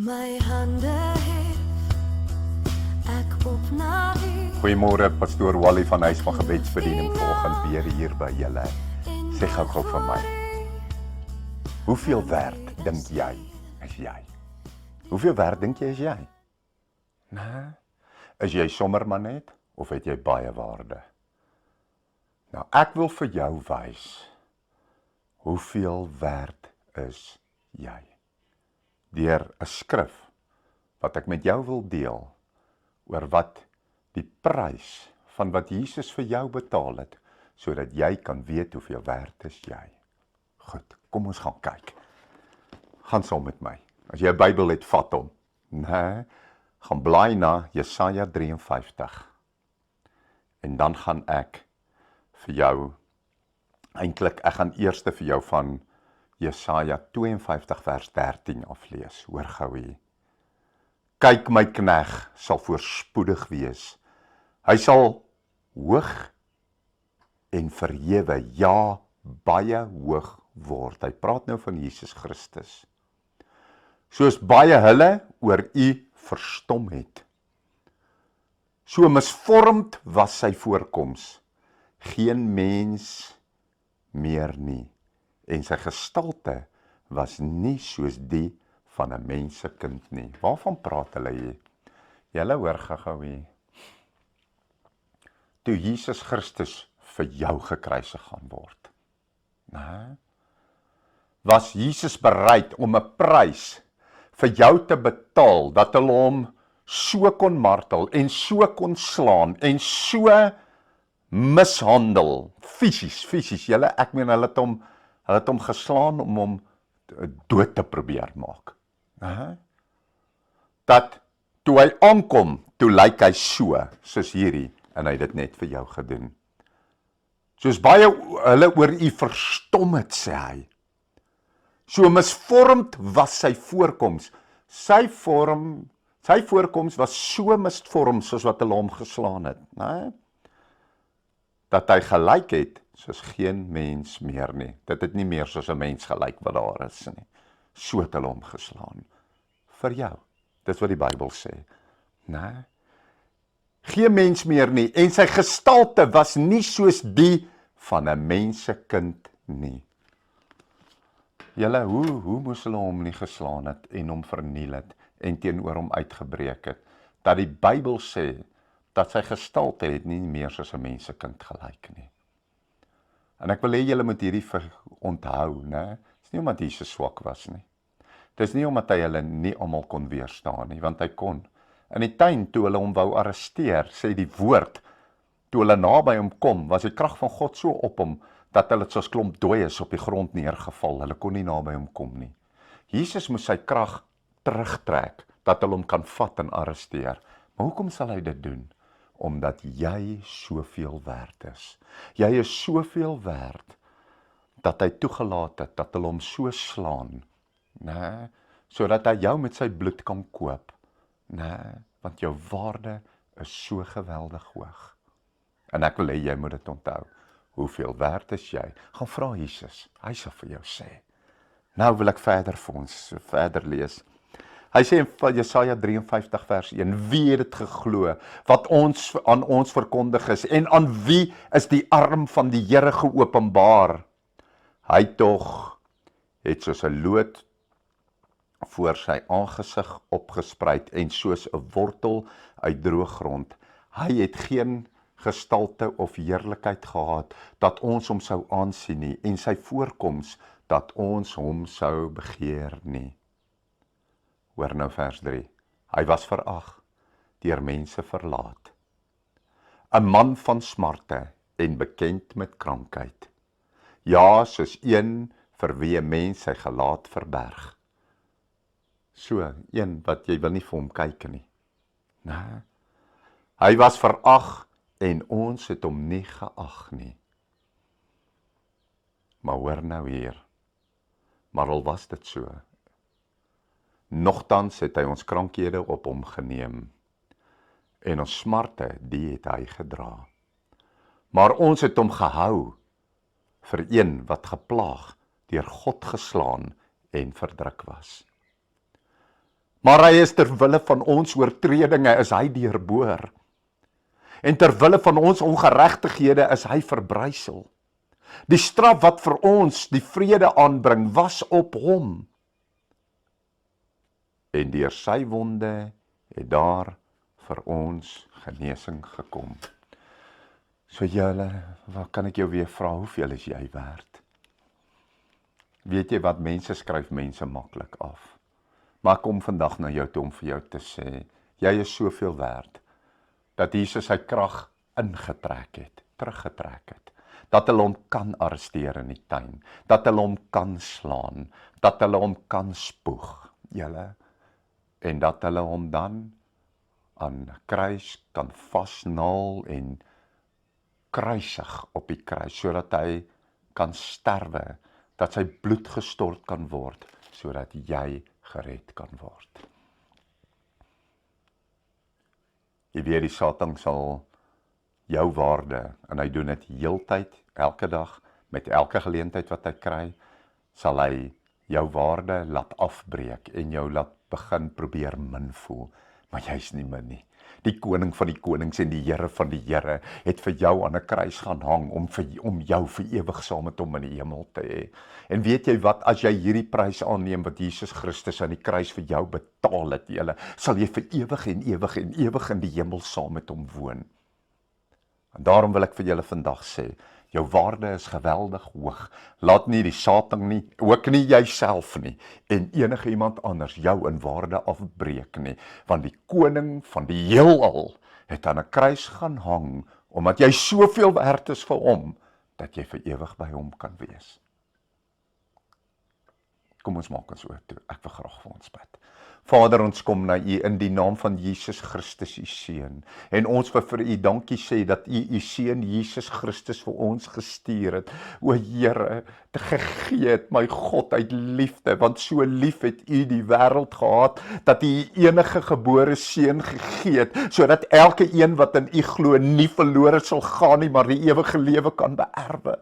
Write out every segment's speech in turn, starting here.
My hande hef ek op na U. Goeiemôre, pastoor Wally van Huis van Gebedsbediening vanoggend weer hier by julle. Sê gou vir my. Hoeveel werd dink jy is jy? Hoeveel werd dink jy is jy? Nee, is jy sommer maar net of het jy baie waarde? Nou, ek wil vir jou wys hoeveel werd is jy? Deur 'n skrif wat ek met jou wil deel oor wat die prys van wat Jesus vir jou betaal het, sodat jy kan weet hoeveel werd is jy. Goed, kom ons gaan kyk. Gaan saam met my. As jy 'n Bybel het, vat hom. Nee, gaan blaai na Jesaja 53. En dan gaan ek vir jou, eintlik, ek gaan eers vir jou van Jesaja 52 vers 13 aflees. Hoor gou hier. Kyk, my knegg sal voorspoedig wees. Hy sal hoog en verhewe, ja, baie hoog word. Hy praat nou van Jesus Christus. Soos baie hulle oor U verstom het. So misvormd was sy voorkoms, geen mens meer nie. En sy gestalte was nie soos die van 'n mensekind nie. Waarvan praat hulle hier? Julle hoor gou hier. Toe Jesus Christus vir jou gekruisig gaan word, was Jesus bereid om 'n prys vir jou te betaal, dat hulle hom so kon martel en so kon slaan en so mishandel, fisies, julle, ek meen hulle het hom geslaan om hom dood te probeer maak. Dat toe hy aankom, toe lyk hy soos hierdie, en hy het dit net vir jou gedoen. Soos baie hulle oor U verstom het, sê hy. So misvormd was sy voorkoms. Sy voorkoms was so misvormd soos wat hulle hom geslaan het, dat hy gelyk het soos geen mens meer nie. Dit het nie meer soos 'n mens gelyk wat daar is nie. So het hulle hom geslaan. Vir jou. Dis wat die Bybel sê. Geen mens meer nie. En sy gestalte was nie soos die van 'n mensekind nie. Julle, hoe moes hulle hom nie geslaan het en hom verniel het en teenoor hom uitgebreek het, dat die Bybel sê dat sy gestalte het nie meer soos 'n mensekind gelyk nie. En ek wil hê julle moet hierdie onthou, né? Dis nie omdat Jesus swak was nie. Dis nie omdat hy hulle nie almal kon weerstaan nie, want hy kon. In die tuin toe hulle hom wou arresteer, sê die woord, toe hulle naby hom kom, was die krag van God so op hom, dat hulle soos klomp dooies op die grond neergeval, hulle kon nie naby hom kom nie. Jesus moes sy krag terugtrek, dat hulle hom kan vat en arresteer. Maar hoekom sal hy dit doen? Omdat jy soveel werd is. Jy is soveel werd, dat hy toegelaat het, dat hulle hom so slaan, sodat hy jou met sy bloed kan koop, want jou waarde is so geweldig hoog. En ek wil hê jy moet dit onthou. Hoeveel werd is jy? Gaan vra Jesus, hy sal vir jou sê. Nou wil ek verder lees. Hy sê in Jesaja 53 vers 1, wie het dit geglo, wat aan ons verkondig is, en aan wie is die arm van die Here geopenbaar? Hy tog het soos 'n loot voor sy aangesig opgespruit, en soos 'n wortel uit droë grond. Hy het geen gestalte of heerlikheid gehad, dat ons hom sou aansien nie, en sy voorkoms, dat ons hom sou begeer nie. Hoor nou vers 3. Hy was verag, deur mense verlaat. 'n man van smarte en bekend met krankheid. Ja, soos een vir wie 'n mens sy gelaat verberg. So, een wat jy wil nie vir hom kyk nie. Hy was verag en ons het hom nie geag nie. Maar hoor nou hier, maar al was dit so, nogtans het hy ons krankhede op hom geneem, en ons smarte, die het hy gedra. Maar ons het hom gehou vir een wat geplaag, deur God geslaan en verdruk was. Maar hy is ter wille van ons oortredinge is hy deurboor. En ter wille van ons ongeregtighede is hy verbrysel. Die straf wat vir ons die vrede aanbring, was op hom. En deur sy wonde het daar vir ons genesing gekom. So julle, wat kan ek jou weer vra, hoeveel is jy werd? Weet jy wat, mense skryf mense maklik af. Maar ek kom vandag na jou toe om vir jou te sê, jy is soveel werd, dat Jesus sy krag ingetrek het, teruggetrek het, dat hulle hom kan arresteer in die tuin, dat hulle hom kan slaan, dat hulle hom kan spoeg, julle, en dat hulle hom dan aan kruis kan vasnaal en kruisig op die kruis, sodat hy kan sterwe, dat sy bloed gestort kan word, sodat jy gered kan word. Jy weet, die Satan sal jou waarde, en hy doen dit heeltyd, elke dag, met elke geleentheid wat hy kry, sal hy jou waarde laat afbreek, en jou laat begin probeer min voel, maar jy is nie min nie. Die koning van die konings en die Here van die Here het vir jou aan 'n kruis gaan hang om jou vir ewig saam met hom in die hemel te hê. En weet jy wat, as jy hierdie prys aanneem wat Jesus Christus aan die kruis vir jou betaal het, sal jy vir ewig en ewig en ewig in die hemel saam met hom woon. En daarom wil ek vir julle vandag sê, jou waarde is geweldig hoog. Laat nie die Satan nie, ook nie jouself nie, en enige iemand anders jou in waarde afbreek nie, want die koning van die heelal het aan 'n kruis gaan hang, omdat jy soveel werd is vir hom, dat jy vir ewig by hom kan wees. Kom ons maak ons oor toe, ek wil graag vir ons bid. Vader, ons kom na U in die naam van Jesus Christus, U Seun. En ons wil vir U dankie sê dat U Seun Jesus Christus vir ons gestuur het. O Here, te gegee het, my God, uit liefde, want so lief het U die wêreld gehad, dat U enige gebore Seun gegee het, sodat elke een wat in U glo nie verlore sal gaan nie, maar die ewige lewe kan beerwe.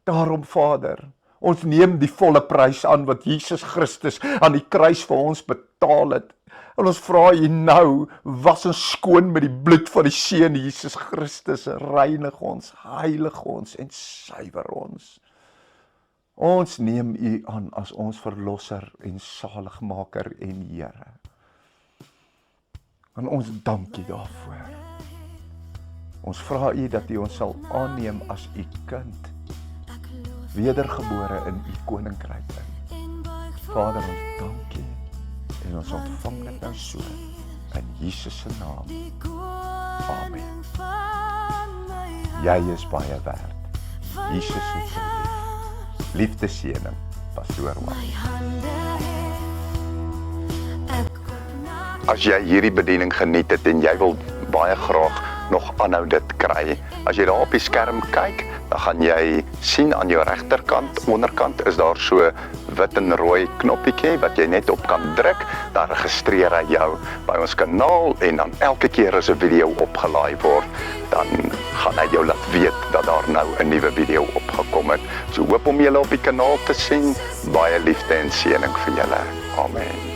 Daarom, Vader, ons neem die volle prys aan wat Jesus Christus aan die kruis vir ons betaal het. En ons vra U nou, was ons skoon met die bloed van die Seun Jesus Christus, reinig ons, heilig ons en suiwer ons. Ons neem U aan as ons verlosser en saligmaker en Here. En ons dank U daarvoor. Ons vra U dat U ons sal aanneem as U kind, wedergebore in U koninkryk in. Vader, ons dank U en ons ontvang dit nou so in Jesus se naam. Amen. Jy is baie werd. Jesus het jou lief. Liefdeseëning, Pastoor Wally. As jy hierdie bediening geniet het en jy wil baie graag nog aanhou dit kry, as jy daar op die skerm kyk, dan gaan jy sien aan jou regterkant, onderkant is daar so wit en rooi knoppietjie wat jy net op kan druk, dan registreer hy jou by ons kanaal en dan elke keer as 'n video opgelaai word, dan gaan hy jou laat weet dat daar nou 'n nuwe video opgekom het. So hoop om julle op die kanaal te sien, baie liefde en seëning vir julle. Amen.